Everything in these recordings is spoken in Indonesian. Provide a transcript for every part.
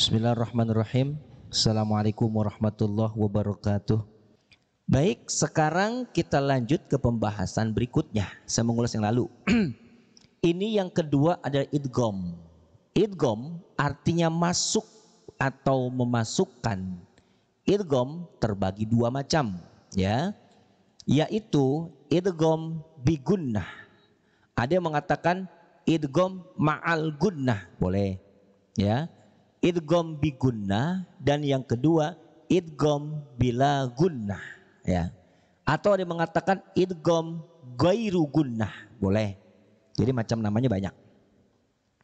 Bismillahirrahmanirrahim. Assalamualaikum warahmatullahi wabarakatuh. Baik, sekarang kita lanjut ke pembahasan berikutnya. Saya mengulas yang lalu. Ini yang kedua adalah idgham. Idgham artinya masuk atau memasukkan. Idgham terbagi dua macam, ya. Yaitu idgham bigunnah. Ada yang mengatakan idgham ma'al gunnah, boleh. Ya. Idgham bi gunnah, dan yang kedua idgham bila gunnah, ya. Atau ada yang mengatakan idgham ghairu gunnah, boleh. Jadi macam namanya banyak.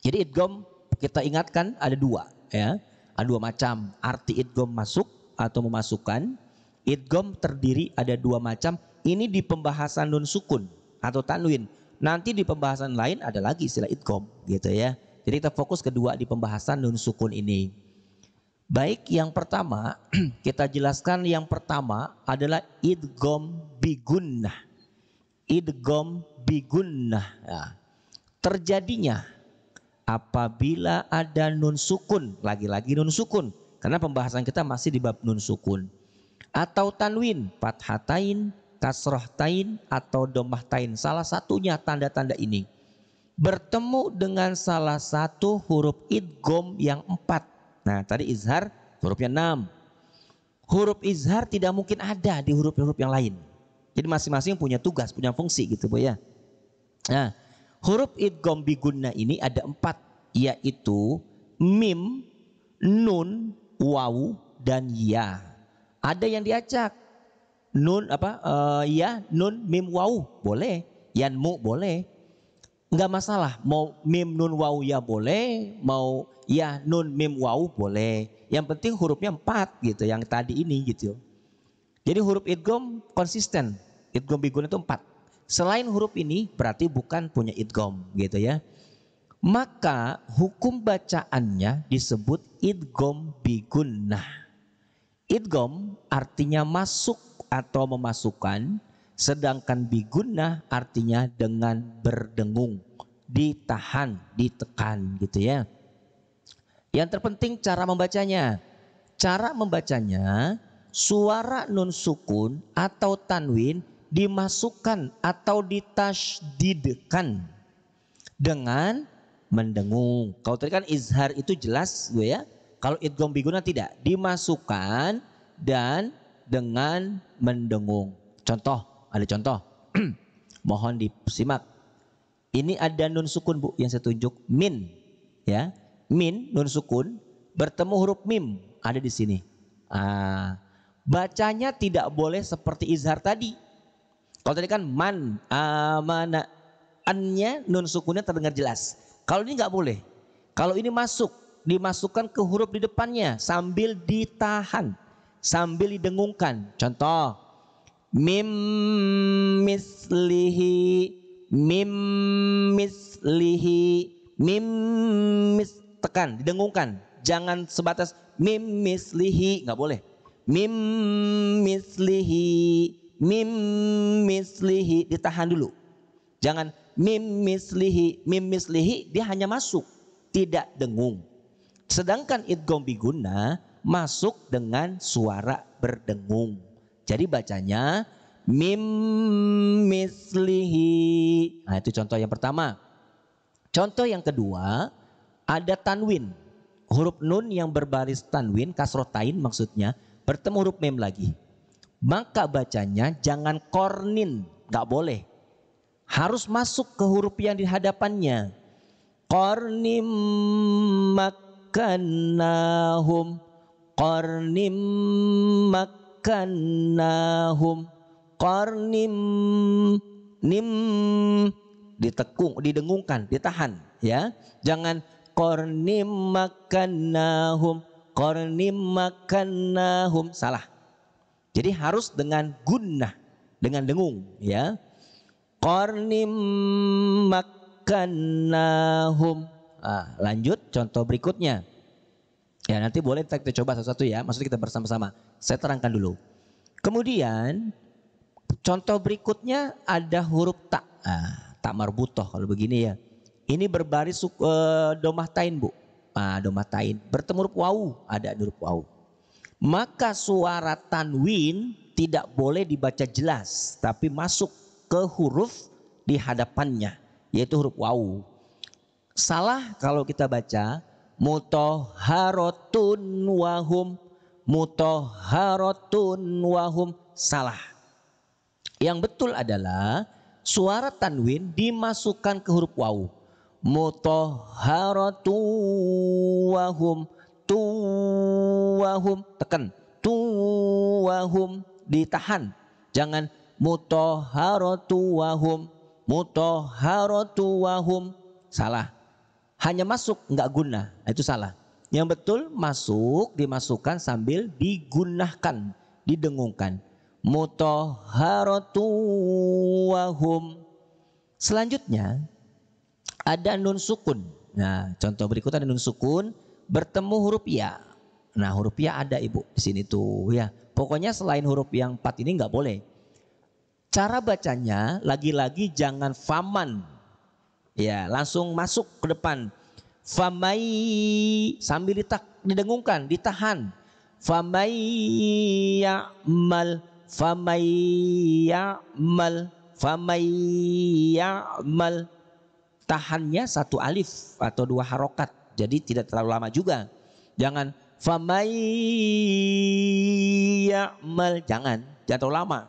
Jadi idgham kita ingatkan ada dua, ya. Ada dua macam. Arti idgham masuk atau memasukkan. Idgham terdiri ada dua macam. Ini di pembahasan nun sukun atau tanwin. Nanti di pembahasan lain ada lagi istilah idgham, gitu ya. Jadi kita fokus kedua di pembahasan nun sukun ini. Baik, yang pertama kita jelaskan, yang pertama adalah idgham bi gunnah. Idgham bi gunnah, ya. Terjadinya apabila ada nun sukun, lagi-lagi nun sukun, karena pembahasan kita masih di bab nun sukun, atau tanwin, fathatain, kasrohtain, atau domahtain. Salah satunya tanda-tanda ini bertemu dengan salah satu huruf idgham yang 4. Nah, tadi izhar hurufnya 6. Huruf izhar tidak mungkin ada di huruf-huruf yang lain. Jadi masing-masing punya tugas, punya fungsi, gitu Bu ya. Nah, huruf idgham bi gunnah ini ada 4, yaitu mim, nun, waw, dan ya. Ada yang diacak. Nun ya, nun, mim, waw, boleh. Yanmu boleh. Enggak masalah, mau mim nun waw ya boleh, mau ya nun mim waw boleh. Yang penting hurufnya 4 gitu, yang tadi ini gitu. Jadi huruf idgham konsisten. Idgham bi gunnah itu 4. Selain huruf ini berarti bukan punya idgham, gitu ya. Maka hukum bacaannya disebut idgham bi gunnah. Idgham artinya masuk atau memasukkan. Sedangkan bigunnah artinya dengan berdengung, ditahan, ditekan, gitu ya. Yang terpenting cara membacanya. Cara membacanya, suara nun sukun atau tanwin dimasukkan atau ditasydidkan dengan mendengung. Kalau tadi kan izhar itu jelas gue ya. Kalau idgham bigunnah tidak, dimasukkan dan dengan mendengung. Contoh, ada contoh. Mohon disimak. Ini ada nun sukun Bu yang saya tunjuk, min, ya. Min nun sukun bertemu huruf mim ada di sini. Bacanya tidak boleh seperti izhar tadi. Kalau tadi kan man amana, annya nun sukunnya terdengar jelas. Kalau ini nggak boleh. Kalau ini masuk, dimasukkan ke huruf di depannya sambil ditahan, sambil didengungkan. Contoh, mim mislihi, mim mislihi, mim tekan, didengungkan. Jangan sebatas mim mislihi, nggak boleh. Mim mislihi, mim mislihi, ditahan dulu. Jangan mim mislihi, dia hanya masuk, tidak dengung. Sedangkan idgham bi gunnah masuk dengan suara berdengung. Jadi bacanya mim mislihi. Nah, itu contoh yang pertama. Contoh yang kedua, ada tanwin. Huruf nun yang berbaris tanwin, kasrotain maksudnya, bertemu huruf mim lagi. Maka bacanya jangan kornin, nggak boleh. Harus masuk ke huruf yang di hadapannya. Kornim makanahum, kornim makanahum, kornim, nim, didengungkan, ditahan, ya. Jangan kornim makanahum, kornim makanahum, salah. Jadi harus dengan gunnah, dengan dengung, ya. Kornim makanahum. Lanjut contoh berikutnya. Ya, nanti boleh kita coba satu-satu ya. Maksudnya kita bersama-sama. Saya terangkan dulu. Kemudian contoh berikutnya ada huruf ta. Tak marbutoh kalau begini ya. Ini berbaris domah tain Bu. domatain. Bertemu huruf wawu, ada huruf wawu. Maka suara tanwin tidak boleh dibaca jelas, tapi masuk ke huruf di hadapannya, yaitu huruf wawu. Salah kalau kita baca mutahharatun wahum, mutahharatun wahum, salah. Yang betul adalah suara tanwin dimasukkan ke huruf wawu. Mutahharatu wahum, tu wahum, tekan, tu wahum, ditahan. Jangan mutahharatu wahum, mutahharatu wahum, salah. Hanya masuk nggak guna, itu salah. Yang betul masuk, dimasukkan sambil digunakan, didengungkan. Mutahharatu wahum. Selanjutnya ada nun sukun. Nah, contoh berikutnya ada nun sukun bertemu huruf ya. Nah, huruf ya ada Ibu di sini tuh ya. Pokoknya selain huruf yang 4 ini nggak boleh. Cara bacanya lagi-lagi jangan faman. Ya, langsung masuk ke depan. Famai sambil didengungkan, ditahan. Famai ya'mal, famai ya'mal, famai ya'mal. Tahannya 1 alif atau 2 harokat. Jadi tidak terlalu lama juga. Jangan famai ya'mal, jangan terlalu lama.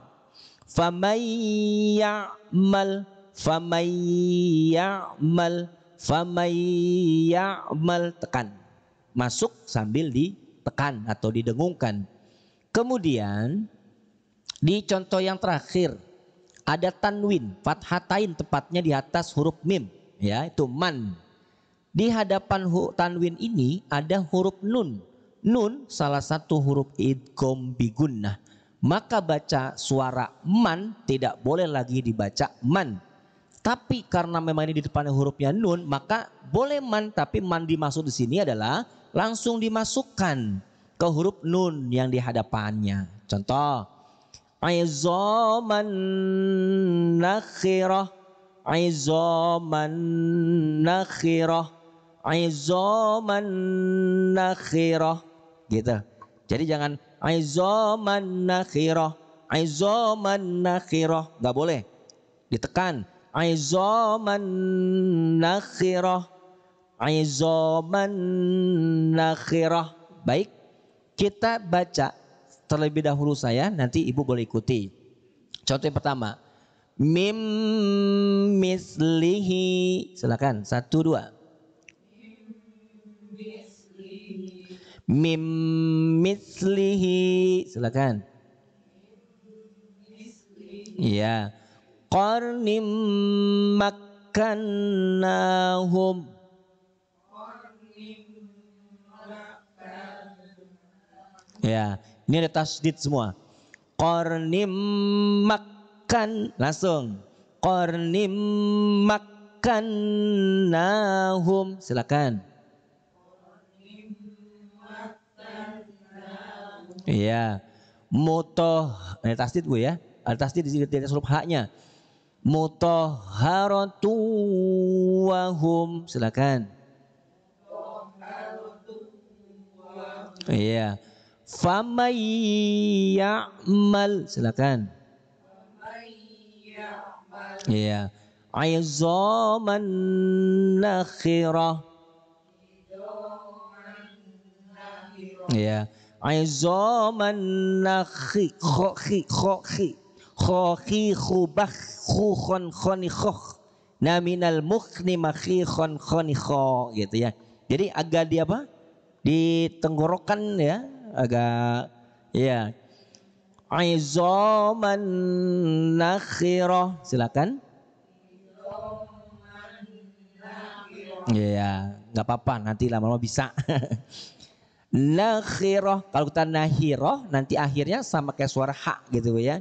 Famai ya'mal, famai ya'mal, famai ya'mal, tekan. Masuk sambil ditekan atau didengungkan. Kemudian di contoh yang terakhir ada tanwin, fathatain tepatnya di atas huruf mim, ya itu man. Di hadapan tanwin ini ada huruf nun. Nun salah satu huruf idgham bi gunnah. Maka baca suara man tidak boleh lagi dibaca man. Tapi karena memang ini di depannya hurufnya nun, maka boleh man, tapi man dimaksud di sini adalah langsung dimasukkan ke huruf nun yang di hadapannya. Contoh, aizaman nakhirah, aizaman nakhirah, aizaman nakhirah, gitu. Jadi jangan aizaman nakhirah, aizaman nakhirah, nggak boleh, ditekan. Aizaman nakhirah, aizaman nakhirah. Baik, kita baca terlebih dahulu saya, nanti Ibu boleh ikuti. Contoh yang pertama, mim mislihi, silakan 1 2. Mim mislihi, silakan. Iya. Qarnim makkannahum. Ya, ini ada tasdid semua. Qarnim makkan, langsung. Qarnim makkannahum, silakan. Iya. Mutoh, ini tasdid Bu ya. Ada tasdid di sini, tidak huruf haknya. Mutahharatu wahum, silakan. Iya. Famay ya'mal, silakan. Iya. Aizaman nakhirah. Iya. Aizaman nakhi, khokhi, khokhi, khokhi khubah, khukhon khonikhoh, naminal mukhni makhi khon khonikhoh, gitu ya. Jadi agak di apa? Di tenggorokan ya, agak ya. Aizaman nakhirah, silakan. Iya, nggak apa-apa, nanti lama-lama bisa. Nakhirah, kalau kita nahirah nanti akhirnya sama kayak suara ha gitu ya.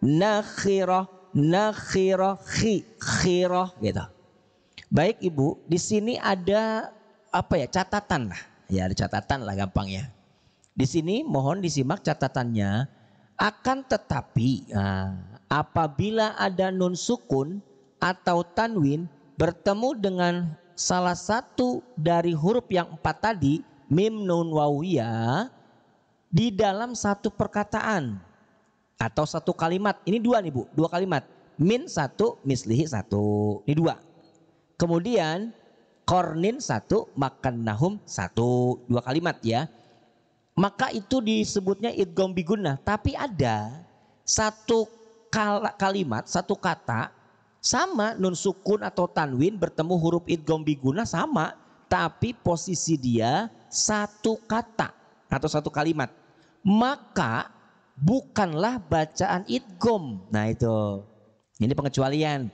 Nakhirah, nakhirah, khirah gitu. Baik Ibu, di sini ada apa ya, catatan lah. Ya ada catatan lah gampangnya. Di sini mohon disimak catatannya. Akan tetapi apabila ada nun sukun atau tanwin bertemu dengan salah satu dari huruf yang 4 tadi, mim nun wawiyah, di dalam satu perkataan atau satu kalimat. Ini dua nih Bu, dua kalimat. Min satu, mislihi satu. Ini dua. Kemudian kornin satu, makan nahum satu. Dua kalimat ya. Maka itu disebutnya idgham bigunnah. Tapi ada satu kalimat, satu kata sama nun sukun atau tanwin bertemu huruf idgham bigunnah sama, tapi posisi dia satu kata atau satu kalimat. Maka bukanlah bacaan idgham. Nah itu. Ini pengecualian.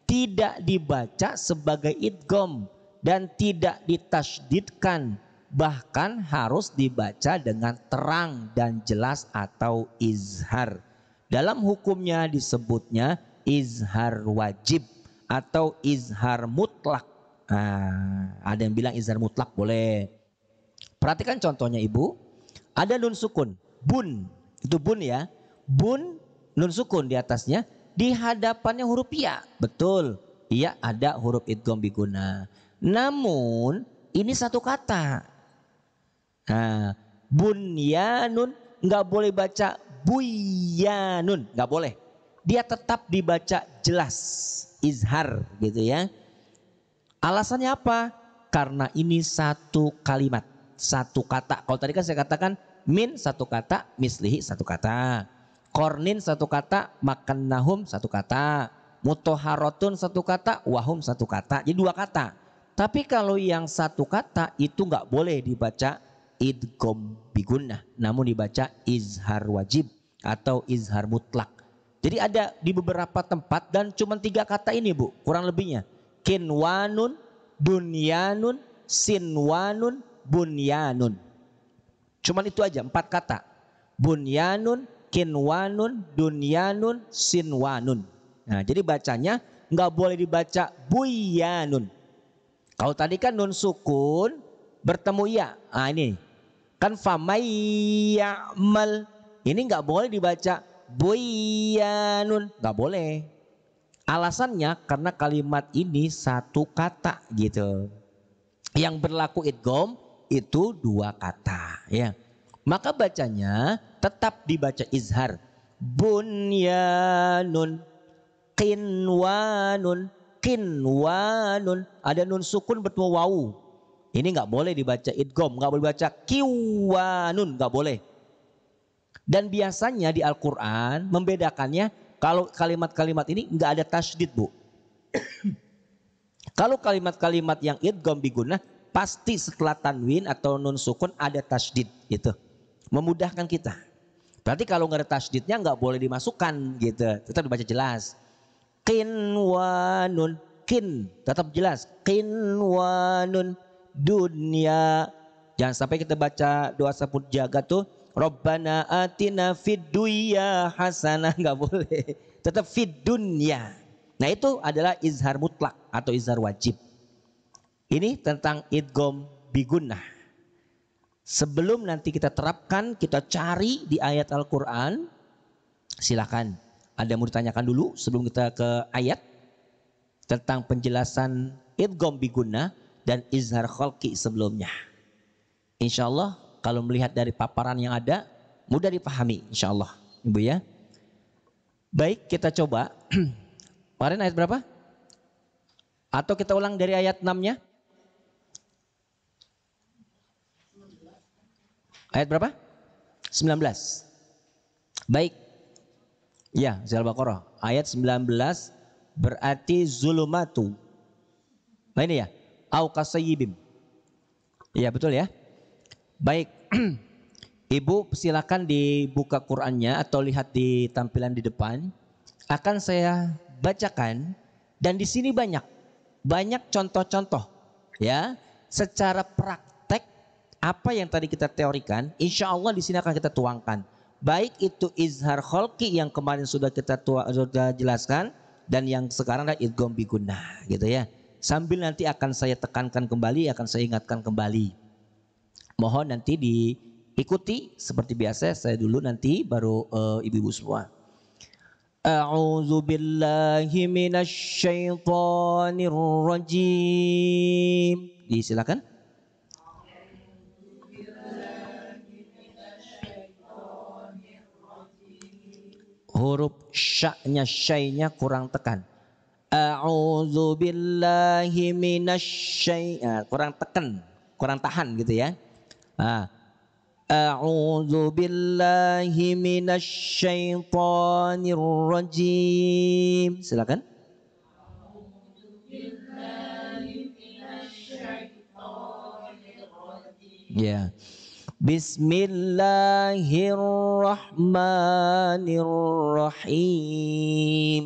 Tidak dibaca sebagai idgham dan tidak ditasydidkan, bahkan harus dibaca dengan terang dan jelas atau izhar. Dalam hukumnya disebutnya izhar wajib atau izhar mutlak. Ada yang bilang izhar mutlak boleh. Perhatikan contohnya Ibu. Ada nun sukun, bun. Itu bun ya. Bun, nun sukun di atasnya. Di hadapannya huruf ya. Betul. Iya ada huruf idgham bigunnah. Namun ini satu kata. Nah, bunyanun nggak boleh baca buyanun, nggak boleh. Dia tetap dibaca jelas, izhar gitu ya. Alasannya apa? Karena ini satu kalimat, satu kata. Kalau tadi kan saya katakan min satu kata, mislihi satu kata. Kornin satu kata, makan nahum satu kata. Mutoharotun satu kata, wahum satu kata. Jadi dua kata. Tapi kalau yang satu kata itu nggak boleh dibaca idgham bigunnah, namun dibaca izhar wajib atau izhar mutlak. Jadi ada di beberapa tempat dan cuma 3 kata ini Bu, kurang lebihnya. Kinwanun, dunyanun, sinwanun, bunyanun. Cuman itu aja 4 kata. Bunyanun, kinwanun, dunyanun, sinwanun. Nah, jadi bacanya nggak boleh dibaca buyanun. Kalau tadi kan nun sukun bertemu ya. Ini kan famayyamal. Ini nggak boleh dibaca buyanun, nggak boleh. Alasannya karena kalimat ini satu kata gitu. Yang berlaku idgham itu 2 kata ya. Maka bacanya tetap dibaca izhar. Bunyanun, qinwanun, qinwanun. Ada nun sukun bertemu wawu. Ini nggak boleh dibaca idgham, nggak boleh baca kiwanun, nggak boleh. Dan biasanya di Al-Quran membedakannya kalau kalimat-kalimat ini nggak ada tasydid Bu. Kalau kalimat-kalimat yang idgham bigunnah pasti setelah tanwin atau nun sukun ada tasydid gitu. Memudahkan kita. Berarti kalau nggak ada tasydidnya nggak boleh dimasukkan gitu. Tetap dibaca jelas. Qinwanun, kin tetap jelas. Qinwanun dunya. Jangan sampai kita baca doa sabut jaga tuh Rabbana atina fid dunya hasanah, nggak boleh. Tetap fid dunya. Nah itu adalah izhar mutlak atau izhar wajib. Ini tentang idgham bigunnah. Sebelum nanti kita terapkan, kita cari di ayat Al-Quran. Silakan. Ada yang mau ditanyakan dulu sebelum kita ke ayat tentang penjelasan idgham bigunnah dan izhar khalqi sebelumnya. Insya Allah kalau melihat dari paparan yang ada mudah dipahami insya Allah Ibu ya. Baik kita coba. Kemarin ayat berapa? Atau kita ulang dari ayat 6-nya? Ayat berapa? 19. Baik. Ya, Al-Baqarah. Ayat 19 berarti zulumatu. Nah ini ya. Au kasayyibim. Iya betul ya. Baik. Ibu silakan dibuka Qur'annya atau lihat di tampilan di depan. Akan saya bacakan dan di sini banyak contoh-contoh ya secara praktek apa yang tadi kita teorikan, insya Allah di sini akan kita tuangkan. Baik itu izhar khalqi yang kemarin sudah kita sudah jelaskan dan yang sekarang adalah idgham bigunnah gitu ya. Sambil nanti akan saya tekankan kembali, akan saya ingatkan kembali. Mohon nanti diikuti seperti biasa, saya dulu nanti baru ibu-ibu semua. A'udzu billahi minasyaitonir rajim. Silakan. Huruf sya-nya, syai-nya kurang tekan. A'udzu billahi kurang tekan, kurang tahan gitu ya. A'udzu billahi minasyaitonir rajim. Silakan. Ya. Bismillahirrahmanirrahim.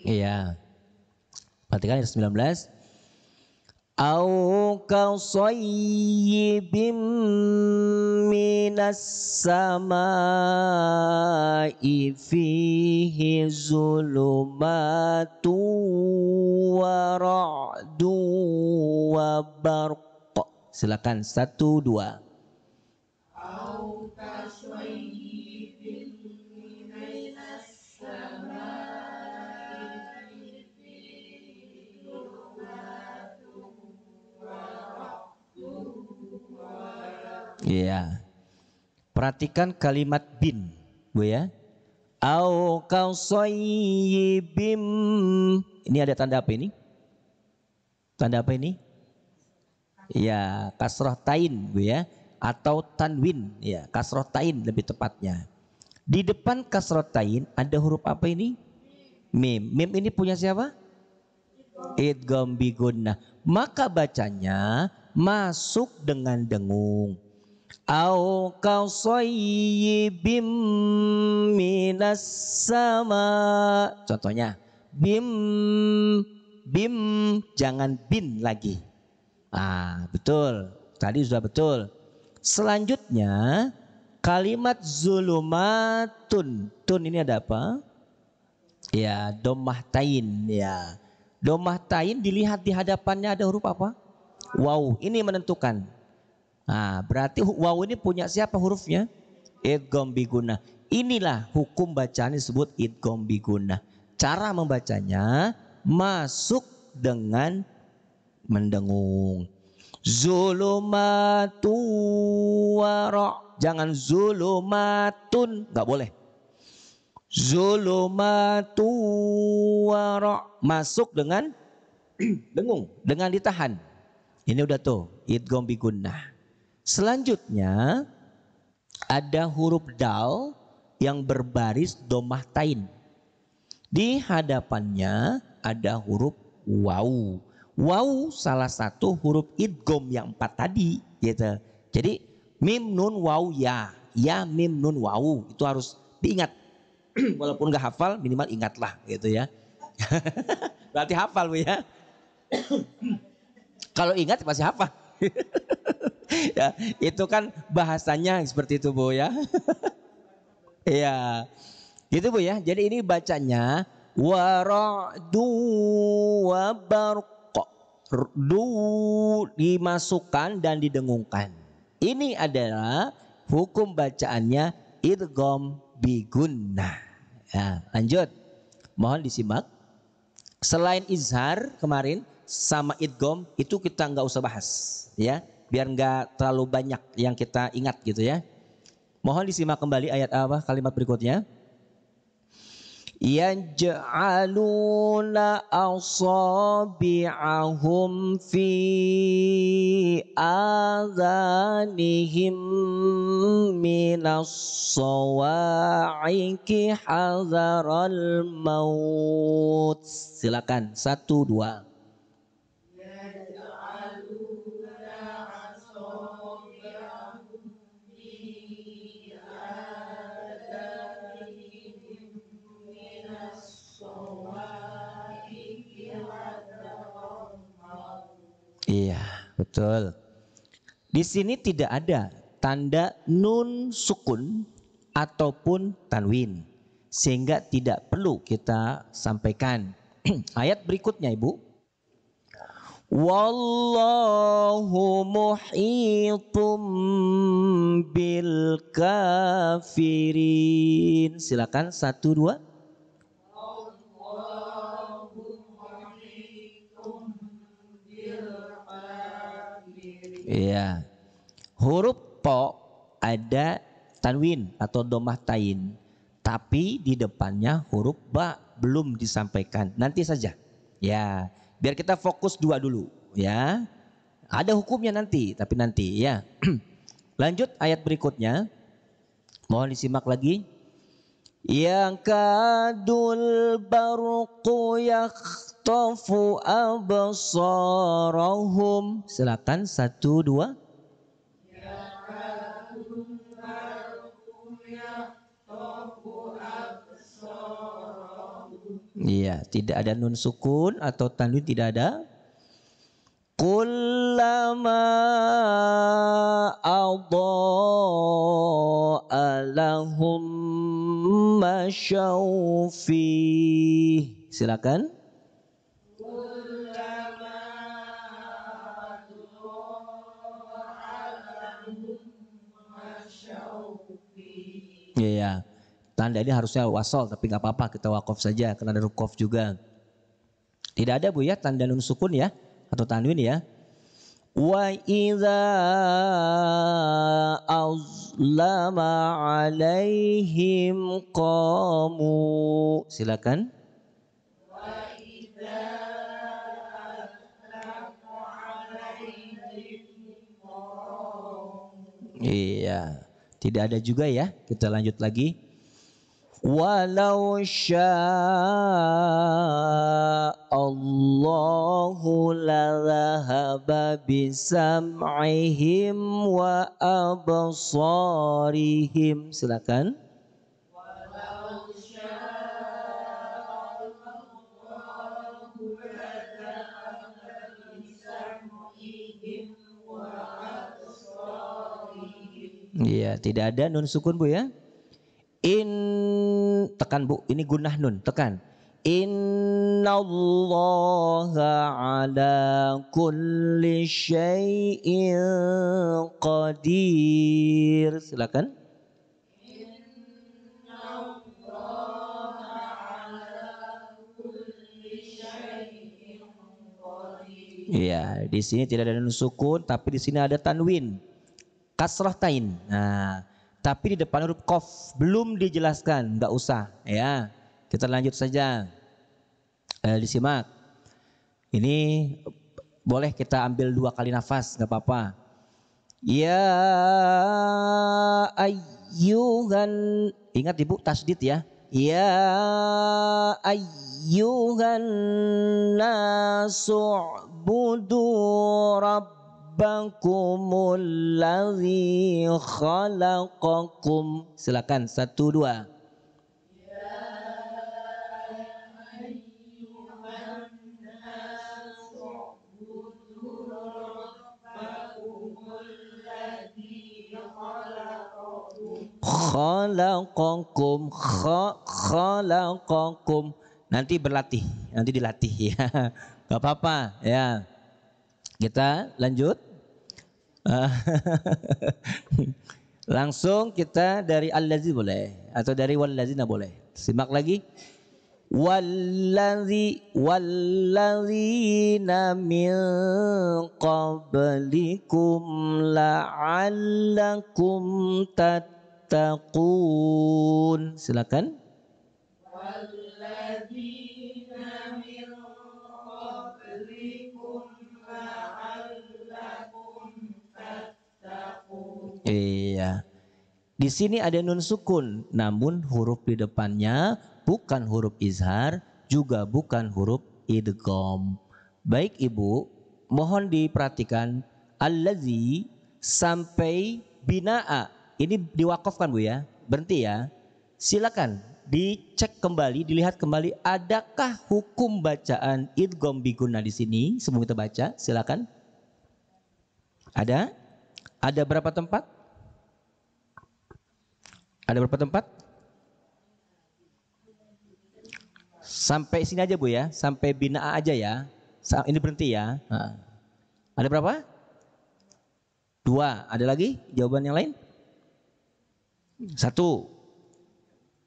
Iya. Perhatikan ayat 19. Au kasayyibim minas samai fihi zulumatu wa ra'du wa barq. Silakan 1 2. Au kasayyibim minas samai fihi zulumatu. Iya. Perhatikan kalimat bin, Bu ya. Au kasayyibim. Ini ada tanda apa ini? Tanda apa ini? Ya, kasroh tain, Bu ya, atau tanwin, ya, kasroh tain lebih tepatnya. Di depan kasroh tain ada huruf apa ini? Mim. Mim ini punya siapa? Idgham bi gunnah. Maka bacanya masuk dengan dengung. Au kasayyibim minas sama. Contohnya bim, bim, jangan bin lagi. Betul. Tadi sudah betul. Selanjutnya kalimat zulumatun. Tun ini ada apa? Ya, domah tain ya. Domah tain dilihat di hadapannya ada huruf apa? Waw. Ini menentukan. Berarti waw ini punya siapa hurufnya? Idgham bi gunnah. Inilah hukum bacaan disebut idgham bi gunnah. Cara membacanya masuk dengan mendengung. Zulumatu wara. Jangan zulumatun, nggak boleh. Zulumatu wara. Masuk dengan dengung, dengan ditahan. Ini udah tuh idgham bi gunnah. Selanjutnya ada huruf dal yang berbaris domah tain. Di hadapannya ada huruf waw. Waw salah satu huruf idgham yang 4 tadi gitu. Jadi mim nun waw ya. Ya mim nun waw itu harus diingat. Walaupun gak hafal minimal ingatlah gitu ya. Berarti hafal Bu ya. Kalau ingat pasti hafal. Ya, itu kan bahasanya seperti itu Bu ya. Iya. Gitu Bu ya. Jadi ini bacanya wara'du wa barq. Du dimasukkan dan didengungkan. Ini adalah hukum bacaannya idgham bi gunnah. Ya, lanjut. Mohon disimak. Selain izhar kemarin sama idgham itu kita nggak usah bahas ya. Biar nggak terlalu banyak yang kita ingat gitu ya. Mohon disimak kembali ayat apa kalimat berikutnya. Yaj'aluna asabi'ahum fi adhanihim minas sawa'iqi hadharal maut. Silakan 1 2. Iya, betul. Di sini tidak ada tanda nun sukun ataupun tanwin. Sehingga tidak perlu kita sampaikan. Ayat berikutnya Ibu. Wallahu muhitum bil kafirin. Silakan satu dua. Iya. Huruf po ada tanwin atau domah tain, tapi di depannya huruf ba belum disampaikan. Nanti saja. Ya, biar kita fokus dua dulu ya. Ada hukumnya nanti, tapi nanti ya. Lanjut ayat berikutnya. Mohon disimak lagi. Yang kadul barqu yakhtafu absarahum. Silakan satu dua. Iya, tidak ada nun sukun atau tanwin, tidak ada. Kullama adha'a lahum masyaw fih. Silakan. Iya, tanda ini harusnya wasol tapi nggak apa-apa, kita wakaf saja karena ada huruf juga. Tidak ada Bu ya tanda nun sukun ya atau tanwin ya. Wa idza azlama alaihim qamu. Silakan. Iya, tidak ada juga ya. Kita lanjut lagi. Walau sya'allahu ladhahaba bisam'ihim wa absarihim. Silakan. Iya, tidak ada nun sukun Bu ya. In, tekan Bu, ini gunnah nun, tekan. Innallaha ala kulli syai'in qadir. Silakan. Iya, di sini tidak ada nun sukun, tapi di sini ada tanwin, kasrah tain. Nah, tapi di depan huruf qaf belum dijelaskan, nggak usah ya. Kita lanjut saja. Disimak. Ini boleh kita ambil 2 kali nafas, nggak apa-apa. Ya ayyuhan, ingat Ibu tasdid ya. Ya ayyuhan nasu'budu rabbakumul ladzi khalaqakum. Silakan 1 2. Khalaqakum, khalaqakum. Nanti berlatih, nanti dilatih ya. Gak apa-apa ya. Kita lanjut. Langsung kita dari allazi boleh atau dari wallazina boleh. Simak lagi. Wallazina min qablikum la'allakum tattaqun. Silakan. Wallazina min qablikum la'allakum tattaqun. Iya. Di sini ada nun sukun, namun huruf di depannya bukan huruf izhar, juga bukan huruf idgham. Baik Ibu, mohon diperhatikan allazi sampai binaa. Ini diwakafkan Bu ya, berhenti ya. Silakan dicek kembali, dilihat kembali adakah hukum bacaan idgham biguna di sini sebelum kita baca. Silakan. Ada? Ada berapa tempat? Ada berapa tempat? Sampai sini aja Bu ya, sampai binaa aja ya. Ini berhenti ya. Nah. Ada berapa? 2. Ada lagi jawaban yang lain? 1.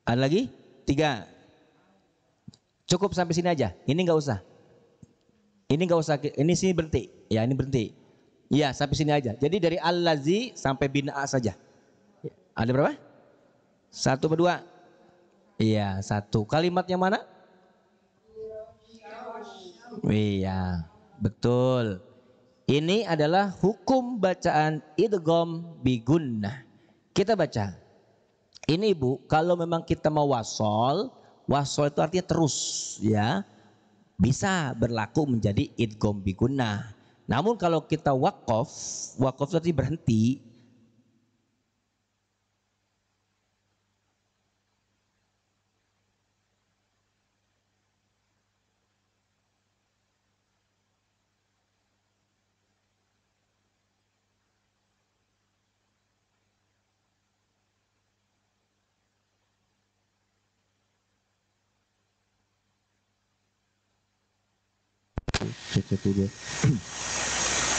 Ada lagi? 3. Cukup sampai sini aja. Ini nggak usah. Ini nggak usah. Ini sini berhenti. Ya ini berhenti. Ya sampai sini aja. Jadi dari allazi sampai bina'a saja. Ada berapa? 1 atau 2? Iya 1. Kalimat yang mana? Iya betul. Ini adalah hukum bacaan idgham bi gunnah. Kita baca. Ini Ibu, kalau memang kita mau wasol itu artinya terus ya. Bisa berlaku menjadi idgham bi gunnah. Namun kalau kita waqaf itu artinya berhenti.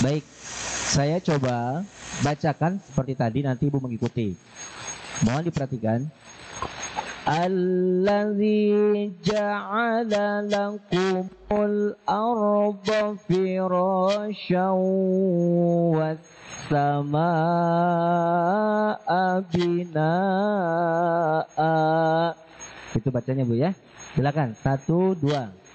Baik, saya coba bacakan seperti tadi, nanti Ibu mengikuti. Mohon diperhatikan. Allazi ja'ala lakumul arda firasyan was samaa binaa. Itu bacanya Bu ya. Silakan 1, 2.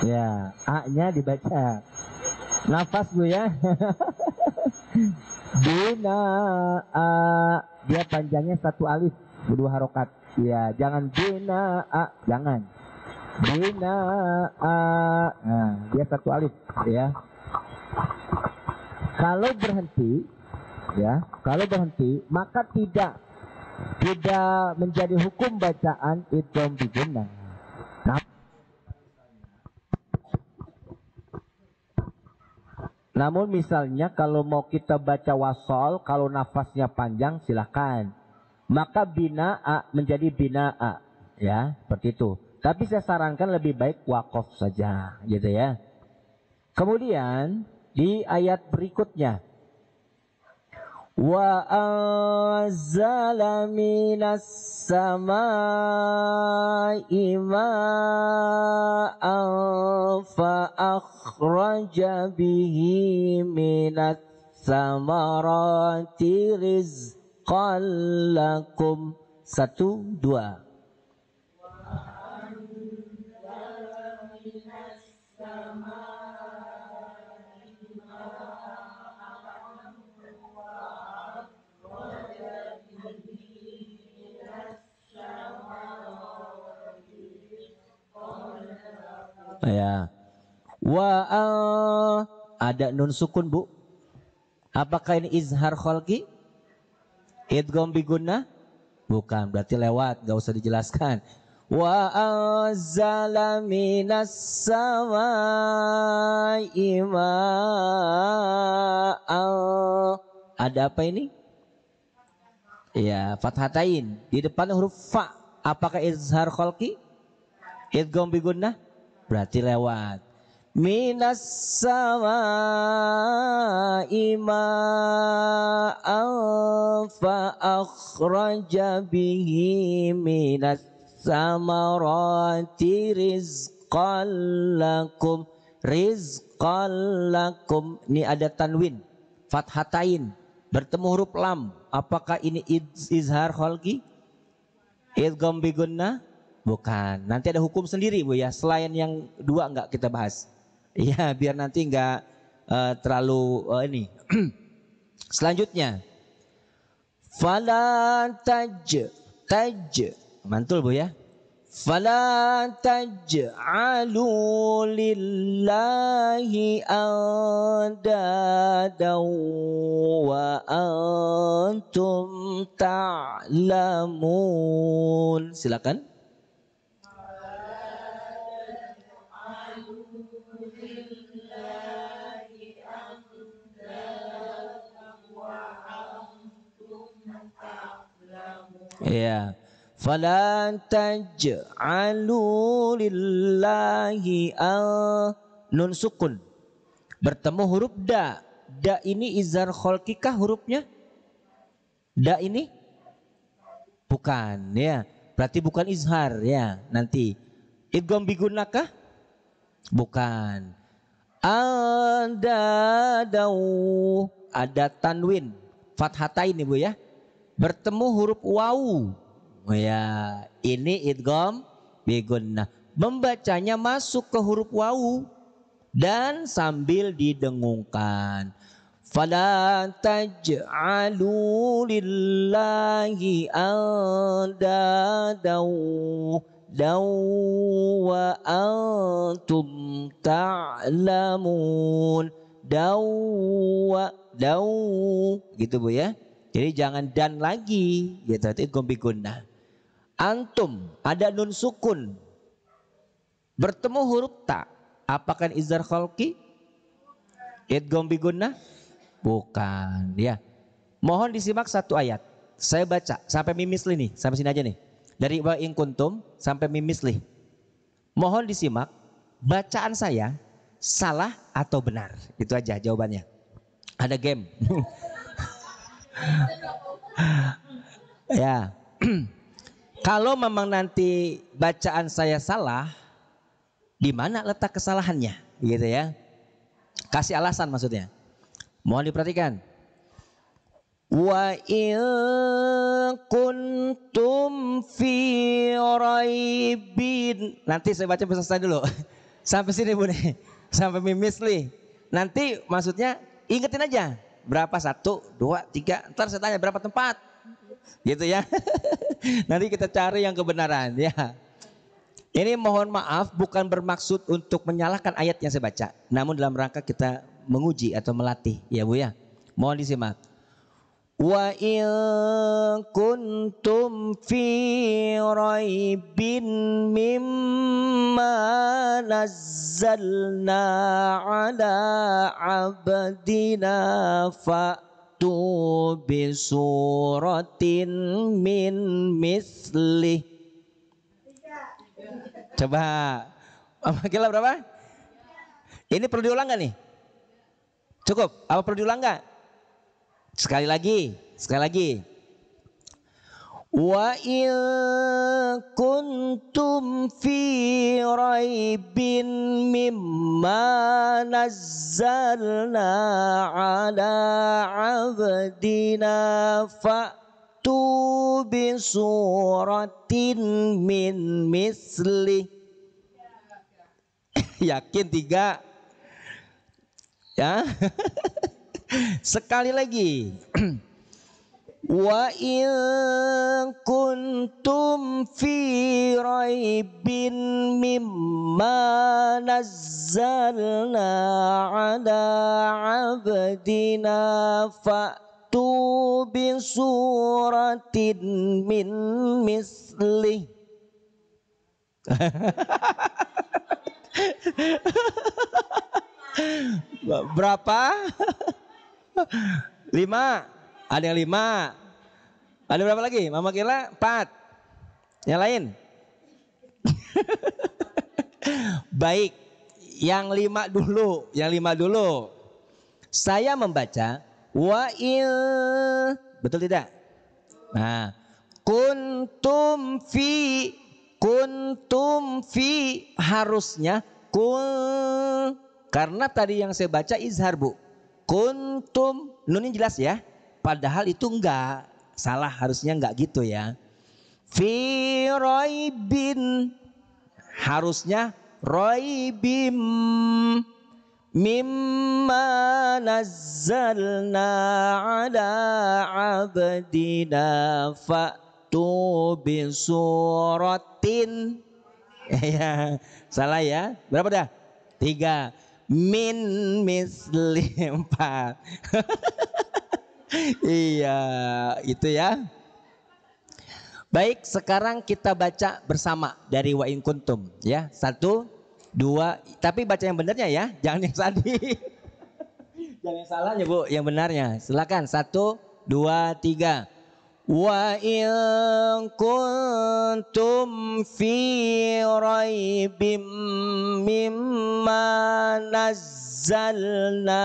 Ya, A-nya dibaca. Nafas Bu ya. Bina A, dia panjangnya 1 alif, 2 harokat. Ya, jangan bina A, jangan. Bina A, nah, dia 1 alif ya. Kalau berhenti ya, kalau berhenti maka tidak menjadi hukum bacaan idgham bi gunnah. Namun misalnya kalau mau kita baca wasol, kalau nafasnya panjang silahkan. Maka bina'a menjadi bina'a. Ya, seperti itu. Tapi saya sarankan lebih baik waqaf saja. Gitu ya. Kemudian di ayat berikutnya. Wa anzala minas samaa'i ma'an fa akhraja bihi minas samarati rizqan lakum. 1, 2. Ya. Ada nun sukun Bu. Apakah ini izhar kholqi? Idgham bi gunnah? Bukan, berarti lewat, gak usah dijelaskan. Wa anzala minas samaa'i ma'an. Ada apa ini? Ya, fathatain. Di depan huruf fa. Apakah izhar kholqi? Idgham bi gunnah? Berarti lewat. Minas samaa'i ma'an fa akhraja bihi minas samarati rizqan lakum. Rizqan lakum. Ini ada tanwin, fathatain, bertemu huruf lam. Apakah ini izhar kholqi? Idgham bi gunnah? Bukan. Nanti ada hukum sendiri Bu ya. Selain yang 2 enggak kita bahas. Iya, biar nanti enggak terlalu ini. Selanjutnya. Fala taj. Mantul Bu ya. Fala taj'alu lillahi andadan wa antum ta'lamun. Silakan. Ya. Fala taj'alu lillahi nun sukun. Bertemu huruf da. Da ini izhar kholqikah hurufnya? Da ini? Bukan ya. Berarti bukan izhar ya. Nanti idgham bigunakah? Bukan. Ada tanwin fathatain ibu ya. Bertemu huruf wawu. Ya, ini idgham bigunnah. Membacanya masuk ke huruf wawu dan sambil didengungkan. Fala taj'alu lillahi andadaw wa antum ta'lamun. Gitu Bu ya. Jadi jangan dan lagi gitu, itu idgham bigunnah. Antum ada nun sukun bertemu huruf ta. Apakah izhar khalqi? Idgham bigunnah? Bukan ya. Mohon disimak satu ayat. Saya baca sampai mimisli nih, sampai sini aja nih. Dari wa in kuntum sampai mimisli. Mohon disimak bacaan saya salah atau benar. Itu aja jawabannya. Ada game. Ya. Kalau memang nanti bacaan saya salah, di mana letak kesalahannya, gitu ya? Kasih alasan maksudnya. Mohon diperhatikan. Wa in kuntum fi raibin. Nanti saya baca selesai dulu. Sampai sini Bu nih. Sampai mimisli. Nanti maksudnya ingetin aja. Berapa? 1, 2, 3. Ntar saya tanya berapa tempat. Gitu ya. Nanti kita cari yang kebenaran ya. Ini mohon maaf bukan bermaksud untuk menyalahkan ayat yang saya baca, namun dalam rangka kita menguji atau melatih ya Bu ya. Mohon disimak. Wa in kuntum fi raibin mimma nazzalna ala abdina fa'tu bi suratin min mislih. Coba Kila berapa? Ini perlu diulang gak nih? Cukup? Apa perlu diulang gak? Sekali lagi. Wa in kuntum fi raibin mimma nazzalna ala abdina fa'tu bi suratin min misli. Yakin 3? Ya. Sekali lagi. Wa in kuntum fi raibin mimma nazzalna ala abdina fa'tu bi suratin min misli. Berapa? 5. Ada yang 5. Ada berapa lagi? Mama Kila 4. Yang lain? Baik. Yang 5 dulu. Saya membaca wa il. Betul tidak? Nah, kuntum fi harusnya kun, karena tadi yang saya baca izhar Bu. Kuntum nunin jelas ya. Padahal itu enggak, salah, harusnya enggak gitu ya. Fi raibin harusnya raibim mimma nazzalna ala abdina fa'tu bi suratin. Ya, salah ya. Berapa dah? 3. Min misli 4. Iya, itu ya. Baik, sekarang kita baca bersama dari wa in kuntum ya. 1, 2, tapi baca yang benarnya ya, jangan yang tadi. Jangan yang salahnya Bu, yang benarnya. Silakan 1, 2, 3. Wa in kuntum fi raibim mimma nazzalna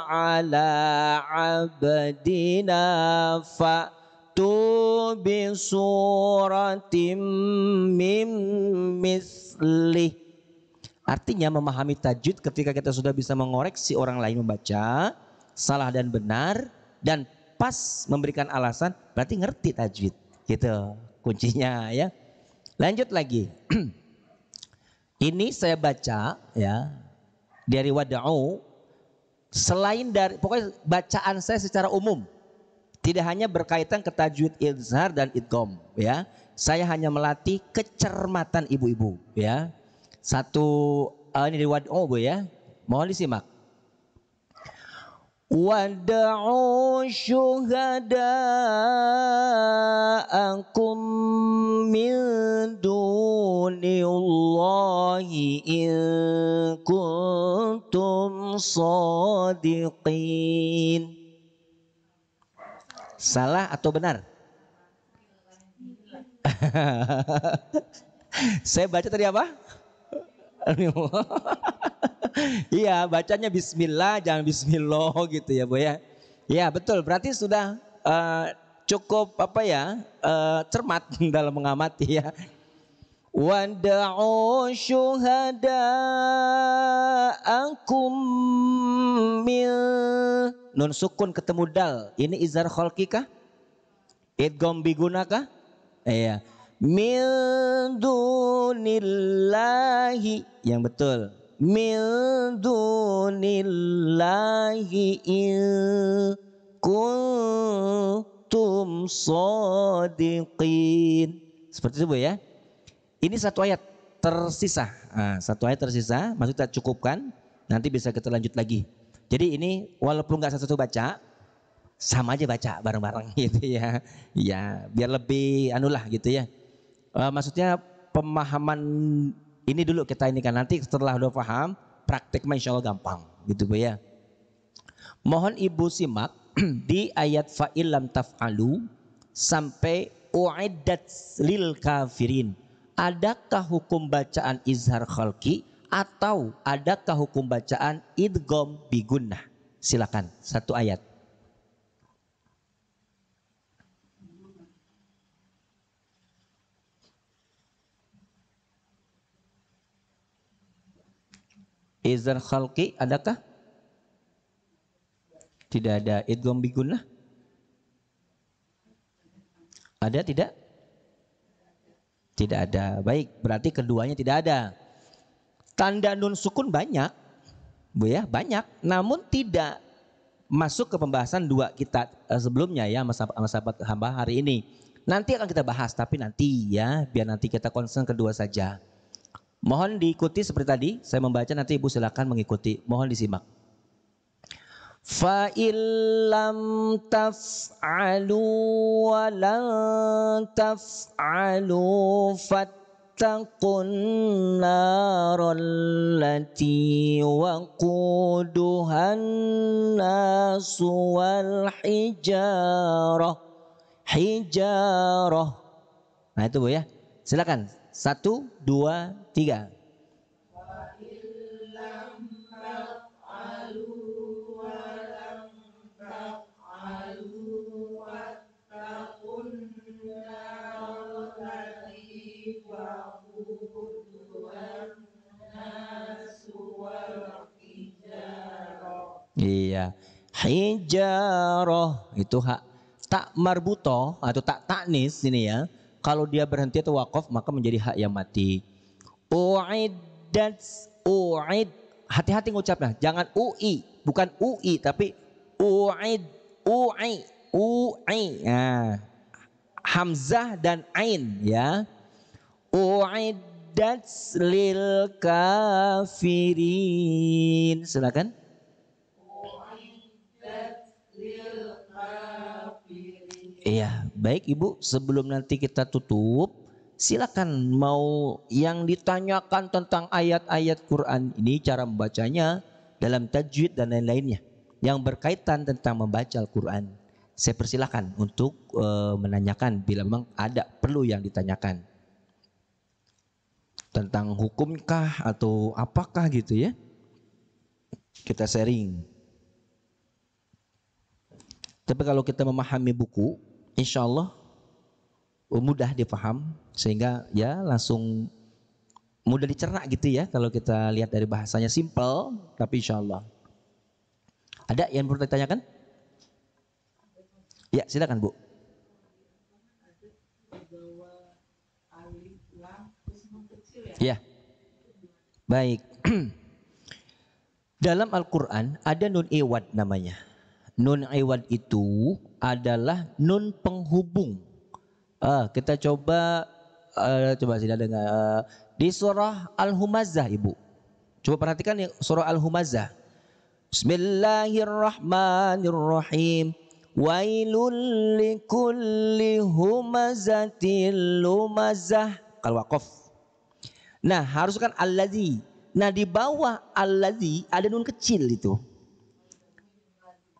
ala abdina fa'tu bi suratim mim mislih. Artinya memahami tajwid ketika kita sudah bisa mengoreksi orang lain membaca salah dan benar dan pas memberikan alasan, berarti ngerti tajwid. Gitu kuncinya ya. Lanjut lagi. Ini saya baca ya dari Wada'u, selain dari pokoknya bacaan saya secara umum. Tidak hanya berkaitan ke tajwid izhar dan idgham ya. Saya hanya melatih kecermatan ibu-ibu ya. Satu ini dari Wada'u Bu ya. Mohon disimak. Wad'u syuhada'akum min dunillahi in kuntum shadiqin. Salah atau benar? Saya baca tadi apa? Iya, bacanya bismillah, jangan bismillah gitu ya Bu ya. Ya betul, berarti sudah cukup apa ya, cermat dalam mengamati ya. Wad'u syuhada'akum min, nun sukun ketemu dal. Ini izhar khalqi kah? Idgham biguna kah? Iya. Min dunillahi, yang betul. Min dunillahi in kuntum shadiqin. Seperti itu Bu ya. Ini satu ayat tersisa. Nah, satu ayat tersisa, maksudnya kita cukupkan. Nanti bisa kita lanjut lagi. Jadi ini walaupun nggak satu-satu baca, sama aja baca bareng-bareng gitu ya. Ya biar lebih anulah gitu ya. Maksudnya pemahaman ini dulu kita ini kan, nanti setelah udah paham praktek insya Allah gampang gitu Bu ya. Mohon ibu simak di ayat fa'ilam taf'alu sampai u'iddat lil kafirin. Adakah hukum bacaan izhar khalqi atau adakah hukum bacaan idgham bigunnah? Silakan satu ayat. Izhar khalqi adakah? Tidak ada. Idgham bigunnah? Ada tidak? Tidak ada. Baik, berarti keduanya tidak ada. Tanda nun sukun banyak, Bu ya, banyak. Namun tidak masuk ke pembahasan dua kita sebelumnya ya, sahabat hamba hari ini. Nanti akan kita bahas, tapi nanti ya, biar nanti kita concern kedua saja. Mohon diikuti seperti tadi, saya membaca, nanti ibu silakan mengikuti. Mohon disimak. Fa illam taf'alu wa lan taf'alu fattaqun naral lati waquduhan nasu wal hijarah. Nah itu Bu ya. Silakan. 1, 2, 3. Iya, hijarah itu hak tak marbutoh atau tak taknis ini ya. Kalau dia berhenti atau wakaf maka menjadi hak yang mati. Uiddat, uid, hati-hati ngucapnya, jangan ui, bukan ui tapi uid, ui, ui. Nah, hamzah dan ain ya. Uiddat lil kafirin. Silakan. Iya, baik Ibu, sebelum nanti kita tutup, silakan mau yang ditanyakan tentang ayat-ayat Quran ini, cara membacanya dalam tajwid dan lain-lainnya yang berkaitan tentang membaca Al-Quran. saya persilahkan untuk menanyakan bila memang ada perlu yang ditanyakan. Tentang hukumkah atau apakah gitu ya. Kita sharing. Tapi kalau kita memahami buku, insya Allah mudah dipaham. Sehingga ya langsung mudah dicerna gitu ya. Kalau kita lihat dari bahasanya simple, tapi insya Allah. Ada yang perlu ditanyakan? Ya silakan Bu. Ya, baik. Dalam Al-Quran ada nun iwad namanya. Nun iwad itu adalah nun penghubung. Kita coba sudah dengar di surah Al-Humazah Ibu. Coba perhatikan ya, surah Al-Humazah. Bismillahirrahmanirrahim. Wailul likulli humazatil lumazah. Kalau wakaf. Nah harus kan alladzi. Nah di bawah alladzi ada nun kecil itu.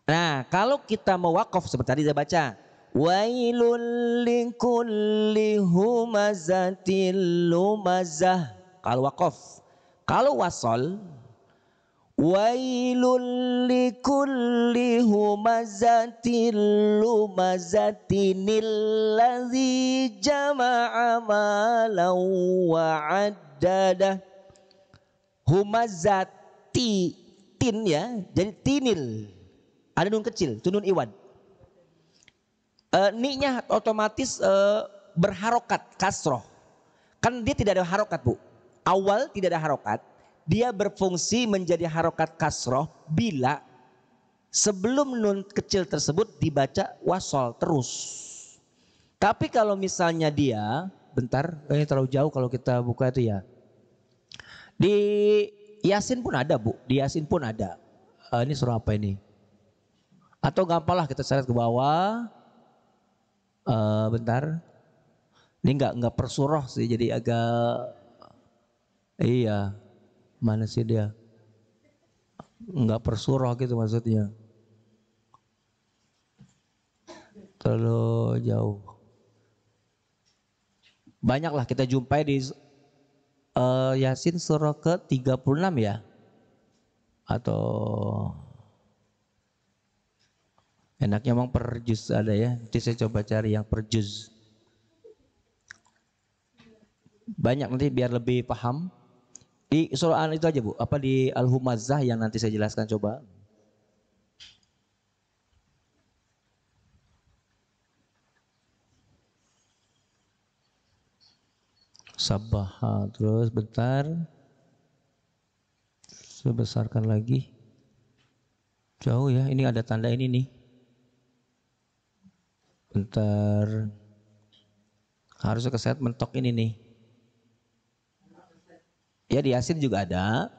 Nah kalau kita mau wakaf seperti tadi saya baca. Wailul likulli humazatil lumazah. Kalau wakaf. Kalau wasol. Wailul likulli humazatil lumazatinil ladzi jama'a malan wa'addadah. Humazati tin ya, jadi tinil. Ada nun kecil, itu nun iwad. Ni-nya otomatis berharokat kasroh. Kan dia tidak ada harokat Bu. Awal tidak ada harokat. Dia berfungsi menjadi harokat kasroh bila sebelum nun kecil tersebut dibaca wasol terus. Tapi kalau misalnya dia, bentar, ini terlalu jauh kalau kita buka itu ya. Di Yasin pun ada Bu, di Yasin pun ada. Ini surah apa ini? Atau gampang lah kita seret ke bawah. Bentar. Ini enggak per surah sih, jadi agak iya. Mana sih dia? Enggak per surah gitu maksudnya. Terlalu jauh. Banyaklah kita jumpai di Yasin surah ke-36 ya. Atau enaknya memang per juz ada ya. Nanti saya coba cari yang per juz. Banyak nanti biar lebih paham. Di surah itu aja Bu. Apa di Al-Humazah yang nanti saya jelaskan coba. Sabaha terus bentar. Saya besarkan lagi. Jauh ya. Ini ada tanda ini nih. Bentar. Harusnya keset mentok ini nih. Ya di Yasin juga ada.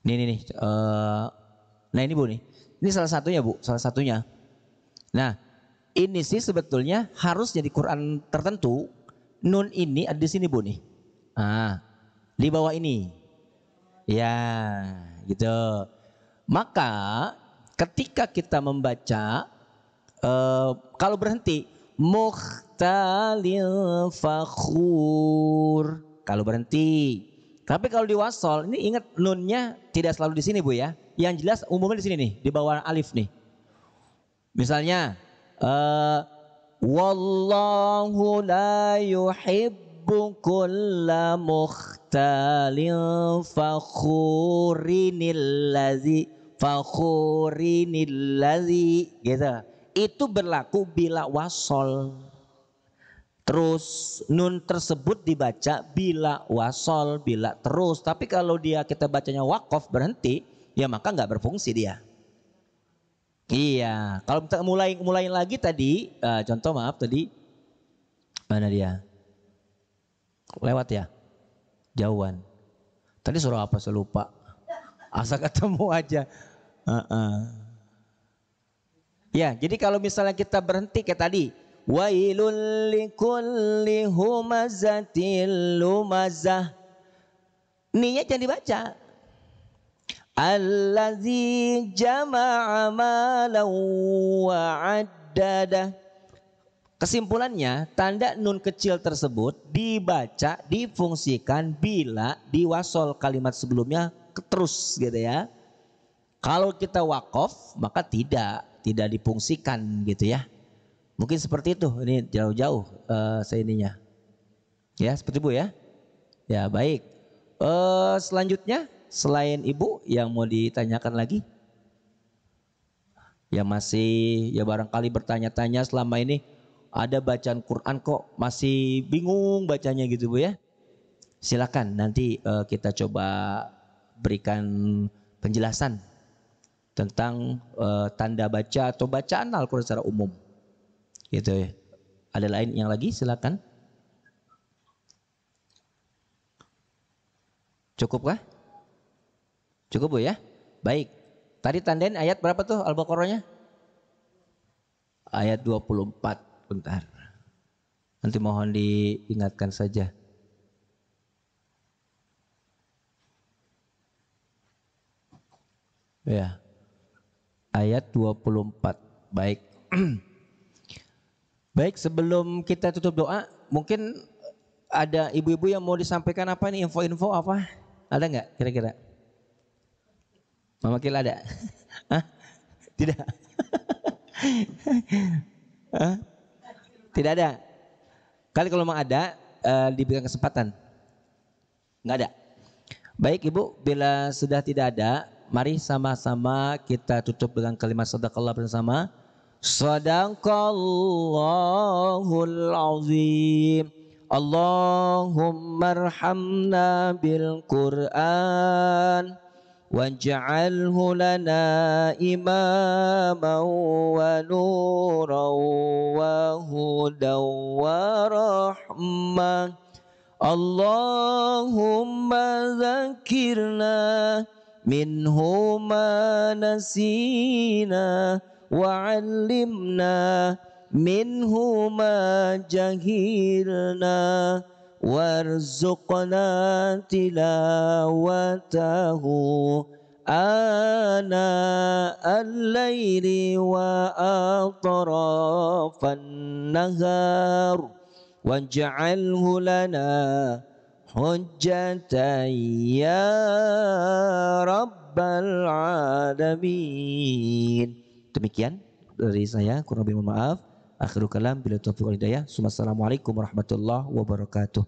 Nih. Nah ini Bu nih. Ini salah satunya Bu. Salah satunya. Nah ini sih sebetulnya harus jadi Quran tertentu. Nun ini ada di sini Bu nih. Di bawah ini. Ya gitu. Maka ketika kita membaca. Kalau berhenti. Mukhtalil fakhur. Kalau berhenti. Tapi kalau di wasol ini ingat nunnya tidak selalu di sini Bu ya. Yang jelas umumnya di sini nih, di bawah alif nih. Misalnya wallahu la yuhibbu kulla mukhtalin fakhurinil ladzi gitu. Itu berlaku bila wasol. Terus nun tersebut dibaca bila wasol, bila terus. Tapi kalau kita bacanya wakof berhenti, ya maka nggak berfungsi dia. Iya, kalau kita mulai lagi tadi, contoh maaf tadi, mana dia? Lewat ya, jauhan. Tadi surah apa saya lupa. Asal ketemu aja. Ya, jadi kalau misalnya kita berhenti kayak tadi. Wailul likulli humazatil lumazah. Ninya jangan dibaca. Allazi jama'a malan wa 'addada. Kesimpulannya, tanda nun kecil tersebut dibaca, difungsikan bila diwasol kalimat sebelumnya terus gitu ya. Kalau kita wakof maka tidak difungsikan gitu ya. Mungkin seperti itu. Ini jauh-jauh saya ininya. Ya seperti Bu ya. Ya baik. Selanjutnya selain Ibu yang mau ditanyakan lagi? Yang masih ya barangkali bertanya-tanya selama ini ada bacaan Quran kok masih bingung bacanya gitu Bu ya. Silakan nanti kita coba berikan penjelasan tentang tanda baca atau bacaan Al-Quran secara umum. Gitu ya. Ada lain yang lagi silakan. Cukup kah? Cukup Bu ya? Baik. Tadi tandain ayat berapa tuh Al-Baqarahnya? Ayat 24. Bentar. Nanti mohon diingatkan saja. Ya. Ayat 24. Baik. Baik, sebelum kita tutup doa, mungkin ada ibu-ibu yang mau disampaikan apa nih, info-info apa? Ada nggak kira-kira? Mama Kila ada? Hah? Tidak? Hah? Tidak ada? Kali kalau memang ada, diberikan kesempatan. Nggak ada? Baik Ibu, bila sudah tidak ada, mari sama-sama kita tutup dengan kalimat sadaqallah bersama. Sadaqallahul azim. Allahumma arhamna bil Qur'an waj'alhu lana imaman wa nuran wa hudan wa rahmah. Allahumma zakirna minhu ma nasina wa'allimna minhu ma jahilna warzuqna tilawatahu ana al-laili wa atrafan nahar waj'alhu lana hujjatan ya rabbal alamin. Demikian dari saya, kurang lebih mohon maaf. Akhirul kalam bila taufiq wal hidayah. Assalamualaikum warahmatullahi wabarakatuh.